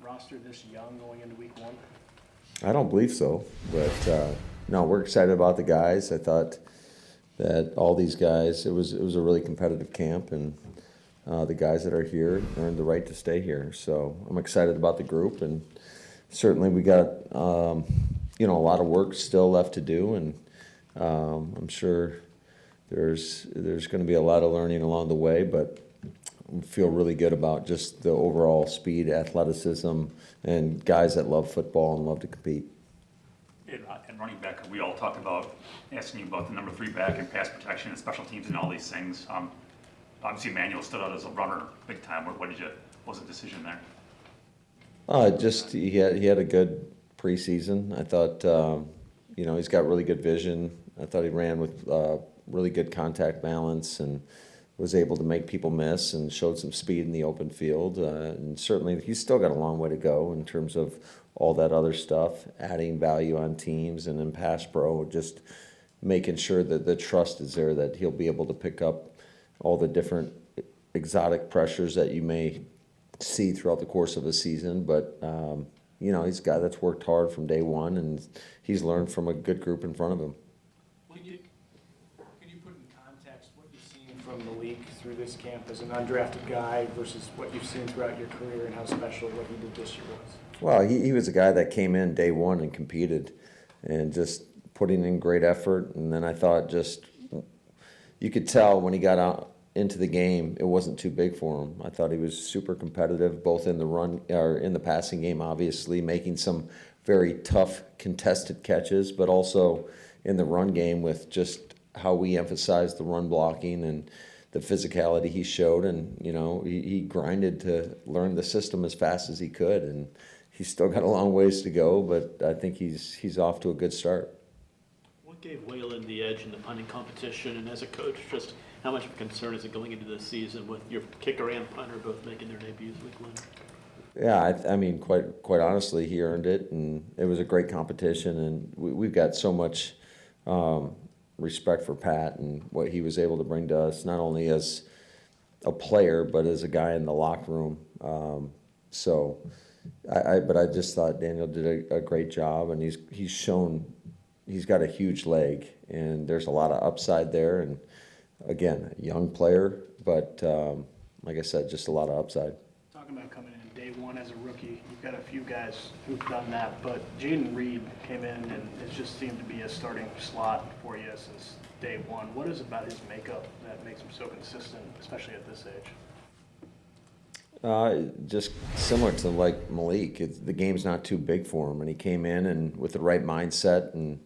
roster this young going into week one? I don't believe so, but no, we're excited about the guys. I thought that all these guys, it was a really competitive camp, and the guys that are here earned the right to stay here. So I'm excited about the group, and certainly we got a lot of work still left to do, and I'm sure there's going to be a lot of learning along the way, but we feel really good about just the overall speed, athleticism, and guys that love football and love to compete. And running back, we all talked about asking you about the number 3 back and pass protection and special teams and all these things. Obviously, Manuel stood out as a runner big time. What was the decision there? Just he had a good preseason. I thought he's got really good vision. I thought he ran with really good contact balance and was able to make people miss and showed some speed in the open field. And certainly he's still got a long way to go in terms of all that other stuff, adding value on teams and in pass pro, just making sure that the trust is there, that he'll be able to pick up all the different exotic pressures that you may see throughout the course of a season. But, he's a guy that's worked hard from day one, and he's learned from a good group in front of him. Could you put in context what you've seen from Malik through this camp as an undrafted guy versus what you've seen throughout your career and how special what he did this year was? Well, he was a guy that came in day one and competed and just putting in great effort. And then I thought you could tell when he got out into the game, it wasn't too big for him. I thought he was super competitive, both in the run or in the passing game, obviously, making some very tough contested catches, but also in the run game with just how we emphasized the run blocking and the physicality he showed. And, he grinded to learn the system as fast as he could. And he's still got a long ways to go, but I think he's off to a good start. What gave Waylon the edge in the punting competition? And as a coach, just how much of a concern is it going into this season with your kicker and punter both making their debuts week one? Yeah, I mean, quite honestly, he earned it, and it was a great competition, and we've got so much respect for Pat and what he was able to bring to us, not only as a player, but as a guy in the locker room. But I just thought Daniel did a great job, and he's shown he's got a huge leg, and there's a lot of upside there. And again, a young player, but like I said, just a lot of upside. Talking about coming in day one as a rookie, you've got a few guys who've done that, but Jaden Reed came in and it just seemed to be a starting slot for you since day one. What is it about his makeup that makes him so consistent, especially at this age? Just similar to like Malik, the game's not too big for him, and he came in and with the right mindset, and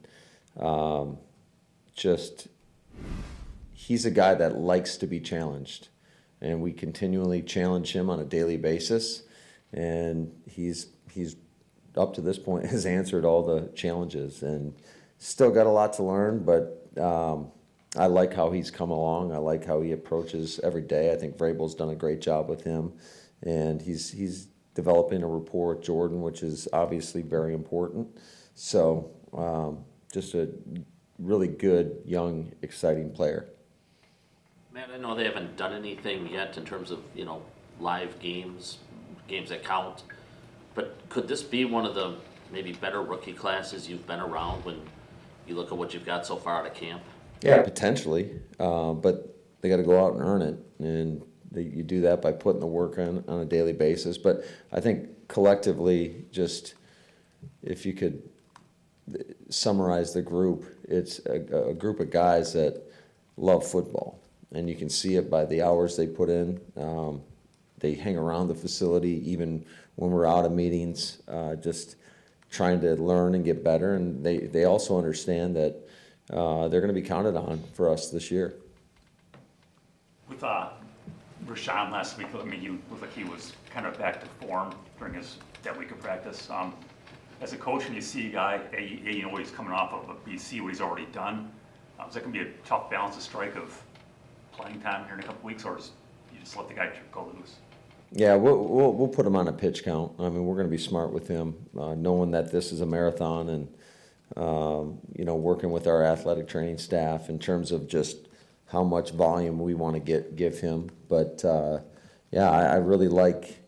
he's a guy that likes to be challenged, and we continually challenge him on a daily basis, and he's up to this point has answered all the challenges, and still got a lot to learn, but I like how he's come along. I like how he approaches every day. I think Vrabel's done a great job with him, and he's developing a rapport with Jordan, which is obviously very important. So just a really good, young, exciting player. Matt, I know they haven't done anything yet in terms of, live games that count, but could this be one of the maybe better rookie classes you've been around when you look at what you've got so far out of camp? Yeah, potentially, but they got to go out and earn it, and you do that by putting the work on a daily basis. But I think collectively, just if you could summarize the group, it's a group of guys that love football, and you can see it by the hours they put in. They hang around the facility even when we're out of meetings, just trying to learn and get better, and they also understand that they're going to be counted on for us this year. With Rashawn last week, he looked like he was kind of back to form during that week of practice. As a coach, and you see a guy, A, you know what he's coming off of, but B, see what he's already done. Is that going to be a tough balance to strike of playing time here in a couple weeks, or you just let the guy go loose? Yeah, we'll put him on a pitch count. I mean, we're going to be smart with him, knowing that this is a marathon, and working with our athletic training staff in terms of just how much volume we want to give him. But I really like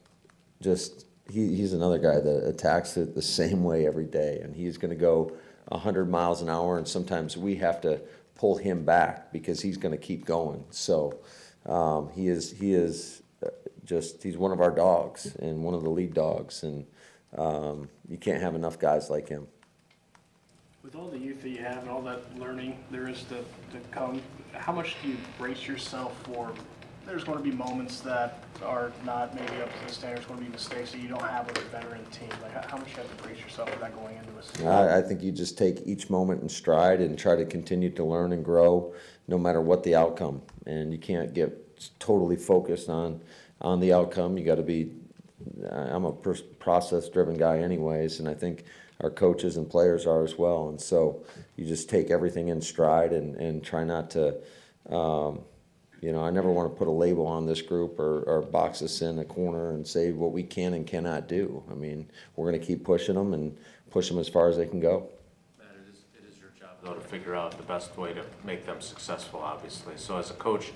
just he's another guy that attacks it the same way every day, and he's going to go 100 miles an hour, and sometimes we have to pull him back because he's going to keep going. So he is just, he's one of our dogs and one of the lead dogs, and you can't have enough guys like him. With all the youth that you have and all that learning there is to come, how much do you brace yourself for? There's going to be moments that are not maybe up to the standard. There's going to be mistakes that you don't have with a veteran team. Like, how much do you have to brace yourself for that going into a season? I think you just take each moment in stride and try to continue to learn and grow no matter what the outcome. And you can't get totally focused on the outcome. You got to be, I'm a process-driven guy anyways, and I think our coaches and players are as well. And so you just take everything in stride and try not to, I never want to put a label on this group or box us in a corner and say what we can and cannot do. I mean, we're going to keep pushing them and push them as far as they can go. Matt, it is your job, though, to figure out the best way to make them successful, obviously. So as a coach,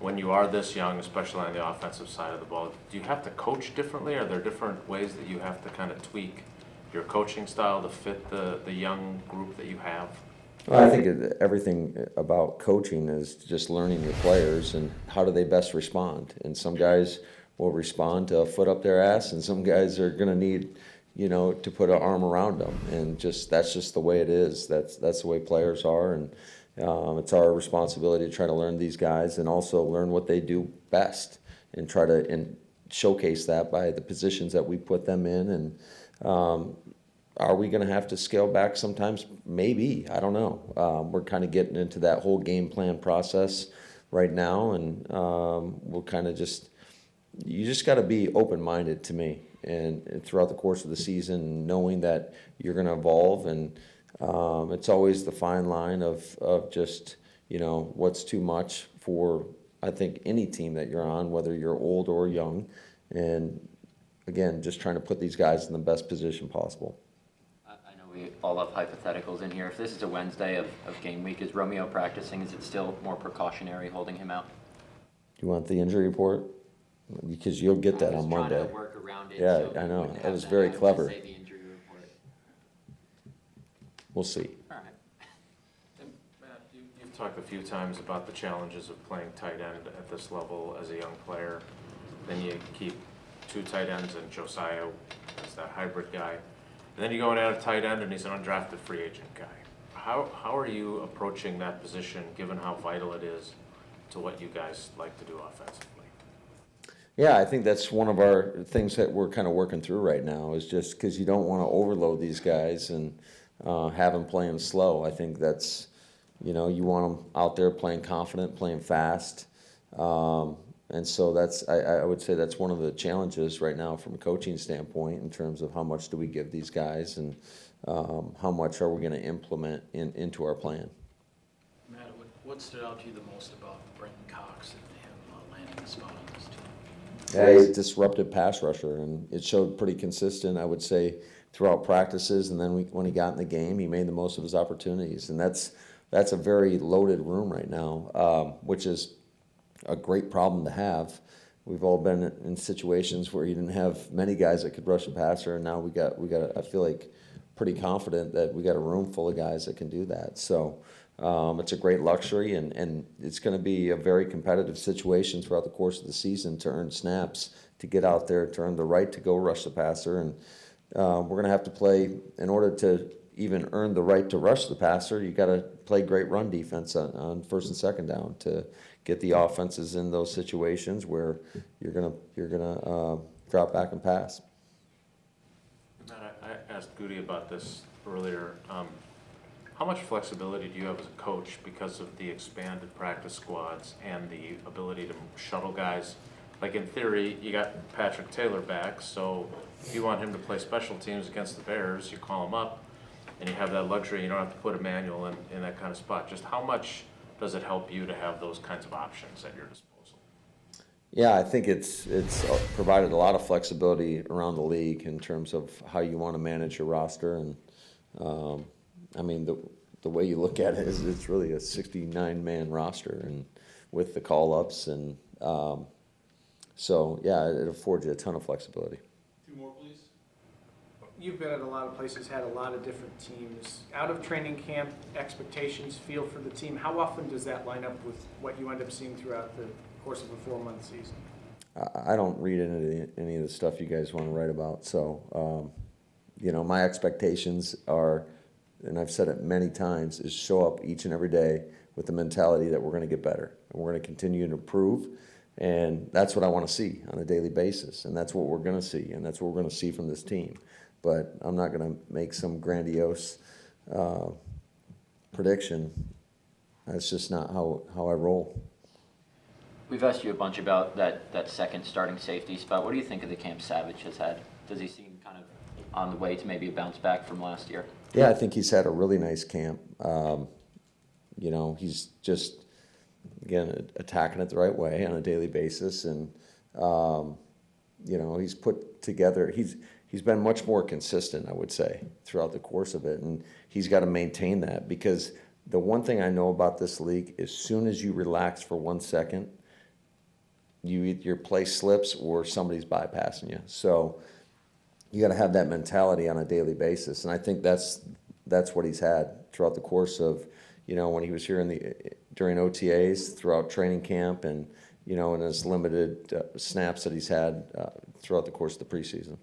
when you are this young, especially on the offensive side of the ball, do you have to coach differently? Are there different ways that you have to kind of tweak your coaching style to fit the young group that you have? Well, I think everything about coaching is just learning your players and how do they best respond. And some guys will respond to a foot up their ass, and some guys are going to need, to put an arm around them. And that's just the way it is. That's the way players are. And it's our responsibility to try to learn these guys and also learn what they do best and try to showcase that by the positions that we put them in. And are we going to have to scale back sometimes? Maybe. I don't know. We're kind of getting into that whole game plan process right now, and we'll kind of you just got to be open-minded to me, and throughout the course of the season, knowing that you're going to evolve, and it's always the fine line of just, what's too much for, I think, any team that you're on, whether you're old or young, and again, just trying to put these guys in the best position possible. I know we all have hypotheticals in here. If this is a Wednesday of game week, is Romeo practicing? Is it still more precautionary holding him out? You want the injury report? Because you'll get that on Monday. I was trying to work around it. Yeah, so I know. wouldn't It have was to very have to clever. say the injury report. We'll see. All right. And Matt, you've talked a few times about the challenges of playing tight end at this level as a young player. Then you keep two tight ends and Josiah as that hybrid guy. And then you go in at a tight end and he's an undrafted free agent guy. How are you approaching that position given how vital it is to what you guys like to do offensively? Yeah, I think that's one of our things that we're kind of working through right now, is just because you don't want to overload these guys and have them playing slow. I think that's, you want them out there playing confident, playing fast. And so I would say that's one of the challenges right now from a coaching standpoint in terms of how much do we give these guys and how much are we going to implement into our plan. Matt, what stood out to you the most about Brenton Cox and him landing the spot on this team? Yeah, he's a disruptive pass rusher, and it showed pretty consistent, I would say, throughout practices. And then when he got in the game, he made the most of his opportunities. And that's a very loaded room right now, which is a great problem to have. We've all been in situations where you didn't have many guys that could rush a passer, and now we got. I feel like pretty confident that we got a room full of guys that can do that. So it's a great luxury, and it's going to be a very competitive situation throughout the course of the season to earn snaps, to get out there, to earn the right to go rush the passer, and we're going to have to play in order to even earn the right to rush the passer. You got to play great run defense on first and second down to get the offenses in those situations where you're gonna drop back and pass. Matt, I asked Goody about this earlier. How much flexibility do you have as a coach because of the expanded practice squads and the ability to shuttle guys? Like in theory, you got Patrick Taylor back, so if you want him to play special teams against the Bears, you call him up and you have that luxury. You don't have to put Emmanuel in that kind of spot. Just how much does it help you to have those kinds of options at your disposal? Yeah, I think it's provided a lot of flexibility around the league in terms of how you want to manage your roster, and I mean the way you look at it is it's really a 69-man roster, and with the call-ups, and so yeah, it affords you a ton of flexibility. Two more you've been at a lot of places, had a lot of different teams. Out of training camp, expectations, feel for the team, how often does that line up with what you end up seeing throughout the course of a 4-month season? I don't read into any of the stuff you guys want to write about. So, you know, my expectations are, and I've said it many times, is show up each and every day with the mentality that we're going to get better and we're going to continue to improve. And that's what I want to see on a daily basis. And that's what we're going to see. And that's what we're going to see from this team. But I'm not going to make some grandiose prediction. That's just not how I roll. We've asked you a bunch about that second starting safety spot. What do you think of the camp Savage has had? Does he seem kind of on the way to maybe a bounce back from last year? Yeah, I think he's had a really nice camp. You know, he's just, again, attacking it the right way on a daily basis. And, you know, he's put together, he's been much more consistent, I would say, throughout the course of it. And he's got to maintain that, because the one thing I know about this league, as soon as you relax for 1 second, your play slips or somebody's bypassing you. So you got to have that mentality on a daily basis. And I think that's what he's had throughout the course of, you know, when he was here during OTAs, throughout training camp, and, you know, in his limited snaps that he's had throughout the course of the preseason.